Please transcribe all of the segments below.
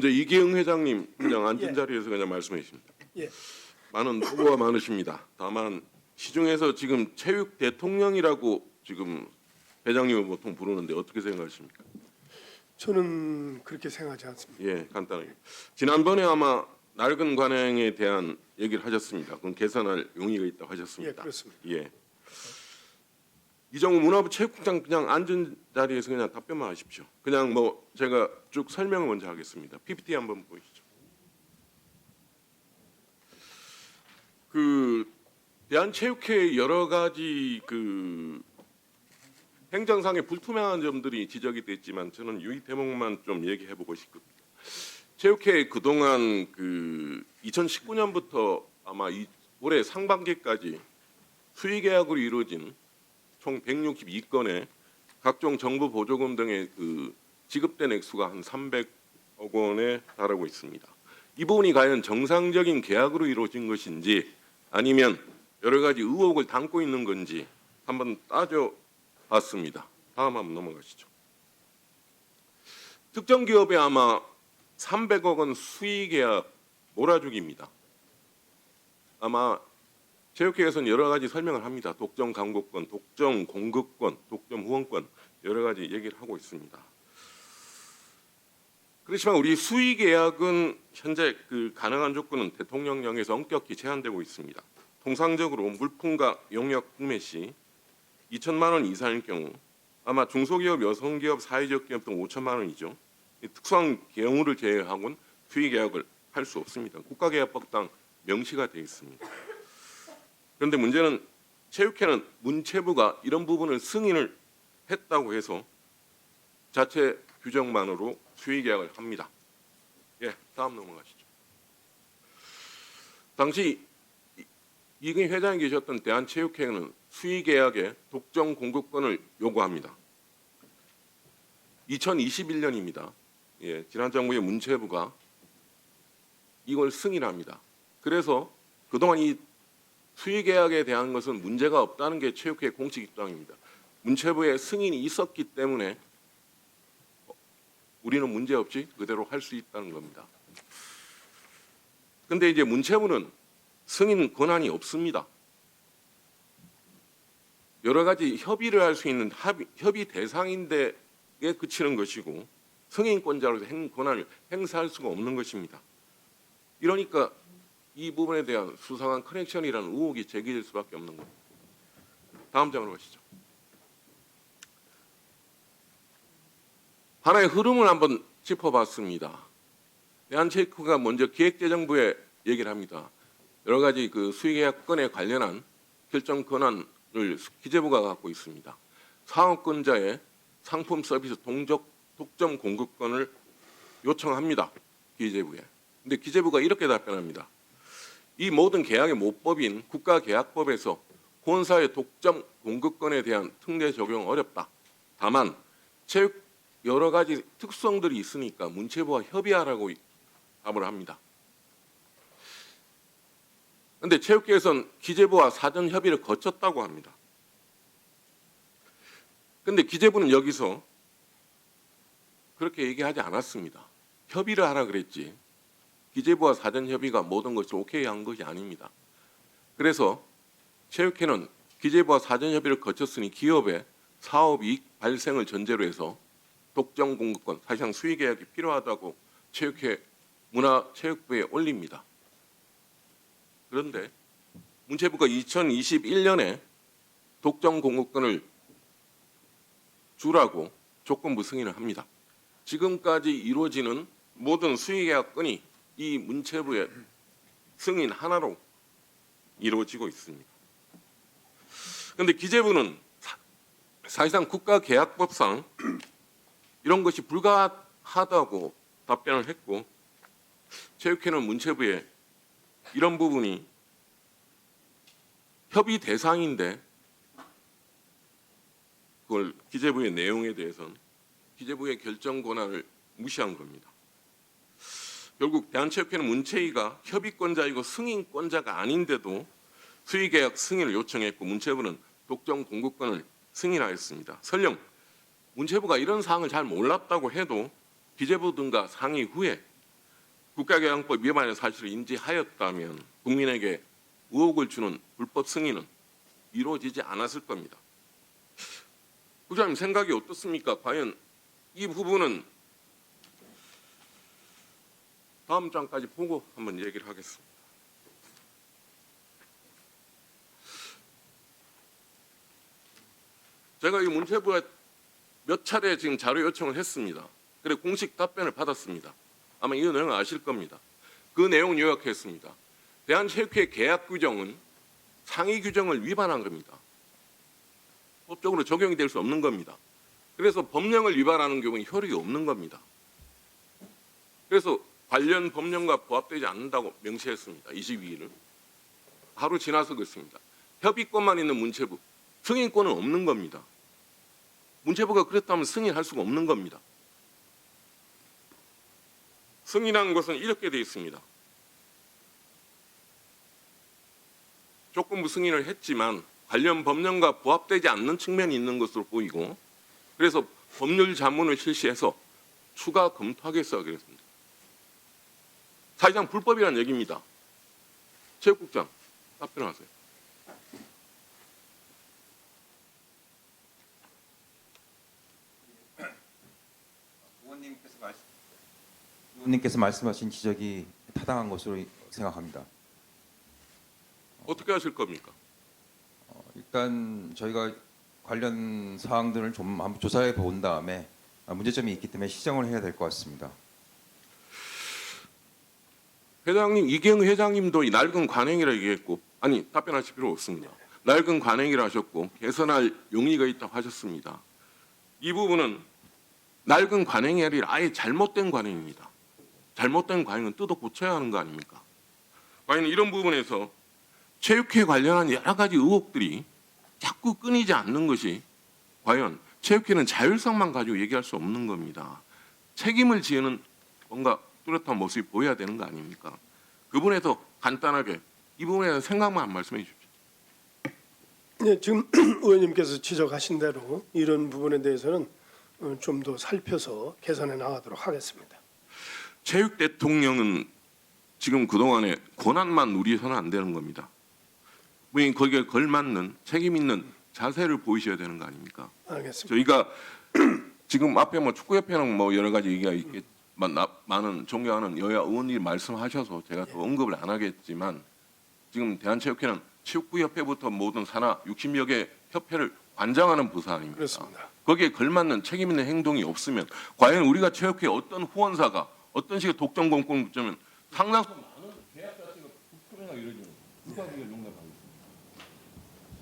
먼저 이기흥 회장님 그냥 앉은 예. 자리에서 그냥 말씀해 주십니다. 예. 많은 후보가 많으십니다. 다만 시중에서 지금 체육 대통령이라고 지금 회장님을 보통 부르는데 어떻게 생각하십니까? 저는 그렇게 생각하지 않습니다. 예, 간단하게. 지난번에 아마 낡은 관행에 대한 얘기를 하셨습니다. 그건 개선할 용의가 있다고 예, 하셨습니다. 그렇습니다. 예. 이정우 문화부 체육국장 그냥 앉은 자리에서 그냥 답변만 하십시오. 그냥 뭐 제가 쭉 설명을 먼저 하겠습니다. PPT 한번 보시죠. 그 대한체육회 여러 가지 그 행정상의 불투명한 점들이 지적이 됐지만 저는 이 대목만 좀 얘기해 보고 싶거든요. 체육회 그동안 그 2019년부터 아마 올해 상반기까지 수의계약으로 이루어진 총 162건의 각종 정부 보조금 등의 그 지급된 액수가 한 300억 원에 달하고 있습니다. 이 부분이 과연 정상적인 계약으로 이루어진 것인지 아니면 여러 가지 의혹을 담고 있는 건지 한번 따져봤습니다. 다음 한번 넘어가시죠. 특정 기업에 아마 300억 원 수의계약 몰아주기입니다. 아마 체육회에서는 여러 가지 설명을 합니다. 독점 광고권, 독점 공급권, 독점 후원권 여러 가지 얘기를 하고 있습니다. 그렇지만 우리 수의 계약은 현재 그 가능한 조건은 대통령령에서 엄격히 제한되고 있습니다. 통상적으로 물품과 용역 구매 시 2천만 원 이상일 경우 아마 중소기업, 여성기업, 사회적 기업 등 5천만 원이죠. 특수한 경우를 제외하고는 수의 계약을 할 수 없습니다. 국가계약법상 명시가 되어 있습니다. 그런데 문제는 체육회는 문체부가 이런 부분을 승인을 했다고 해서 자체 규정만으로 수의 계약을 합니다. 예, 다음 넘어가시죠. 당시 이근희 회장이 계셨던 대한체육회는 수의 계약에 독점 공급권을 요구합니다. 2021년입니다. 예, 지난 정부의 문체부가 이걸 승인합니다. 그래서 그동안 이 수의 계약에 대한 것은 문제가 없다는 게 체육회의 공식 입장입니다. 문체부의 승인이 있었기 때문에 우리는 문제 없이 그대로 할 수 있다는 겁니다. 그런데 이제 문체부는 승인 권한이 없습니다. 여러 가지 협의를 할 수 있는 협의 대상인데에 그치는 것이고 승인권자로서 권한을 행사할 수가 없는 것입니다. 이러니까 이 부분에 대한 수상한 커넥션이라는 의혹이 제기될 수밖에 없는 겁니다. 다음 장으로 가시죠. 하나의 흐름을 한번 짚어봤습니다. 대한체육회가 먼저 기획재정부에 얘기를 합니다. 여러 가지 그 수의계약건에 관련한 결정 권한을 기재부가 갖고 있습니다. 사업권자의 상품 서비스 독점 공급권을 요청합니다. 기재부에. 근데 기재부가 이렇게 답변합니다. 이 모든 계약의 모법인 국가계약법에서 본사의 독점 공급권에 대한 특례 적용 어렵다. 다만 체육 여러 가지 특성들이 있으니까 문체부와 협의하라고 답을 합니다. 그런데 체육계에서는 기재부와 사전 협의를 거쳤다고 합니다. 그런데 기재부는 여기서 그렇게 얘기하지 않았습니다. 협의를 하라 그랬지. 기재부와 사전 협의가 모든 것이 오케이 한 것이 아닙니다. 그래서 체육회는 기재부와 사전 협의를 거쳤으니 기업의 사업 이익 발생을 전제로 해서 독점 공급권, 사실상 수의 계약이 필요하다고 체육회 문화체육부에 올립니다. 그런데 문체부가 2021년에 독점 공급권을 주라고 조건부 승인을 합니다. 지금까지 이루어지는 모든 수의 계약건이 이 문체부의 승인 하나로 이루어지고 있습니다. 그런데 기재부는 사실상 국가계약법상 이런 것이 불가하다고 답변을 했고 체육회는 문체부에 이런 부분이 협의 대상인데 그걸 기재부의 내용에 대해서는 기재부의 결정 권한을 무시한 겁니다. 결국 대한체육회는 문체위가 협의권자이고 승인권자가 아닌데도 수의계약 승인을 요청했고 문체부는 독점 공급권을 승인하였습니다. 설령 문체부가 이런 사항을 잘 몰랐다고 해도 기재부 등과 상의 후에 국가개항법 위반의 사실을 인지하였다면 국민에게 의혹을 주는 불법 승인은 이루어지지 않았을 겁니다. 국장님 생각이 어떻습니까? 과연 이 부분은 다음 장까지 보고 한번 얘기를 하겠습니다. 제가 이 문체부에 몇 차례 지금 자료 요청을 했습니다. 그래 공식 답변을 받았습니다. 아마 이 내용을 아실 겁니다. 그 내용 요약했습니다. 대한체육회 계약 규정은 상위 규정을 위반한 겁니다. 법적으로 적용이 될 수 없는 겁니다. 그래서 법령을 위반하는 경우에 효력이 없는 겁니다. 그래서 관련 법령과 부합되지 않는다고 명시했습니다. 22일을. 하루 지나서 그렇습니다. 협의권만 있는 문체부, 승인권은 없는 겁니다. 문체부가 그랬다면 승인할 수가 없는 겁니다. 승인한 것은 이렇게 되어 있습니다. 조건부 승인을 했지만 관련 법령과 부합되지 않는 측면이 있는 것으로 보이고 그래서 법률 자문을 실시해서 추가 검토하겠어 그랬습니다. 사실상 불법이라는 얘기입니다. 체육국장 답변하세요. 의원님께서 말씀하신 지적이 타당한 것으로 생각합니다. 어떻게 하실 겁니까? 일단 저희가 관련 사항들을 좀 한번 조사해 본 다음에 문제점이 있기 때문에 시정을 해야 될 것 같습니다. 회장님, 이경우 회장님도 이 낡은 관행이라 얘기했고 아니 답변하실 필요 없습니다. 낡은 관행이라 하셨고 개선할 용의가 있다고 하셨습니다. 이 부분은 낡은 관행이 아니라 아예 잘못된 관행입니다. 잘못된 관행은 뜯어 고쳐야 하는 거 아닙니까? 과연 이런 부분에서 체육회 관련한 여러 가지 의혹들이 자꾸 끊이지 않는 것이 과연 체육회는 자율성만 가지고 얘기할 수 없는 겁니다. 책임을 지는 뭔가 뚜렷한 모습이 보여야 되는 거 아닙니까? 그 부분에서 간단하게 이 부분에 대한 생각만 말씀해 주십시오. 네, 지금 의원님께서 지적하신 대로 이런 부분에 대해서는 좀 더 살펴서 개선해 나가도록 하겠습니다. 체육 대통령은 지금 그동안에 권한만 누리서는 안 되는 겁니다. 분명히 거기에 걸맞는 책임 있는 자세를 보이셔야 되는 거 아닙니까? 알겠습니다. 저희가 지금 앞에 뭐 축구협회는 뭐 여러 가지 얘기가 있겠지만 많은 존경하는 여야 의원님이 말씀하셔서 제가 또 언급을 안 하겠지만 지금 대한체육회는 축구협회부터 모든 산하 60여 개 협회를 관장하는 부서 아닙니까? 그렇습니다. 거기에 걸맞는 책임 있는 행동이 없으면 과연 우리가 체육회 어떤 후원사가 어떤 식의 독점 공권을 붙자면 상당수 많은 계약 자체가 불투명하게 이루어지는 누가 그게 용납하겠습니까?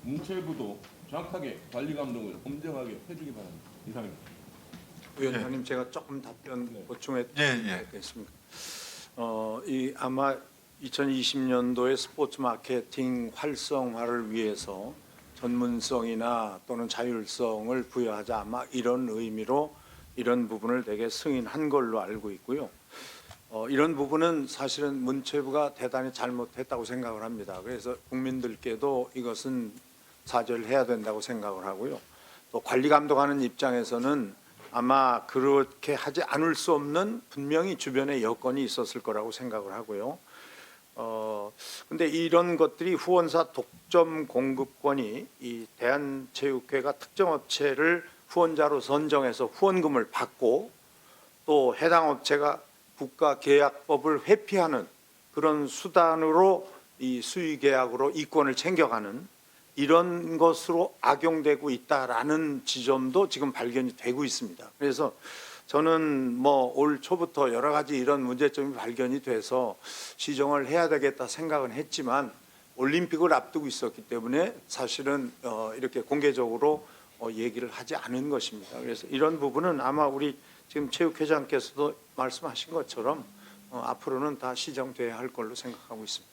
문체부도 정확하게 관리 감독을 엄정하게 해주기 바랍니다. 이상입니다. 위원장님 제가 조금 답변 보충해 예. 드리겠습니다. 이 아마 2020년도의 스포츠 마케팅 활성화를 위해서 전문성이나 또는 자율성을 부여하자 아마 이런 의미로 이런 부분을 대개 승인한 걸로 알고 있고요. 이런 부분은 사실은 문체부가 대단히 잘못했다고 생각을 합니다. 그래서 국민들께도 이것은 사죄를 해야 된다고 생각을 하고요. 또 관리 감독하는 입장에서는 아마 그렇게 하지 않을 수 없는 분명히 주변에 여건이 있었을 거라고 생각을 하고요. 근데 이런 것들이 후원사 독점 공급권이 이 대한체육회가 특정 업체를 후원자로 선정해서 후원금을 받고 또 해당 업체가 국가계약법을 회피하는 그런 수단으로 이 수의계약으로 이권을 챙겨가는 이런 것으로 악용되고 있다라는 지점도 지금 발견이 되고 있습니다. 그래서 저는 뭐 올 초부터 여러 가지 이런 문제점이 발견이 돼서 시정을 해야 되겠다 생각은 했지만 올림픽을 앞두고 있었기 때문에 사실은 이렇게 공개적으로 얘기를 하지 않은 것입니다. 그래서 이런 부분은 아마 우리 지금 체육회장께서도 말씀하신 것처럼 앞으로는 다 시정돼야 할 걸로 생각하고 있습니다.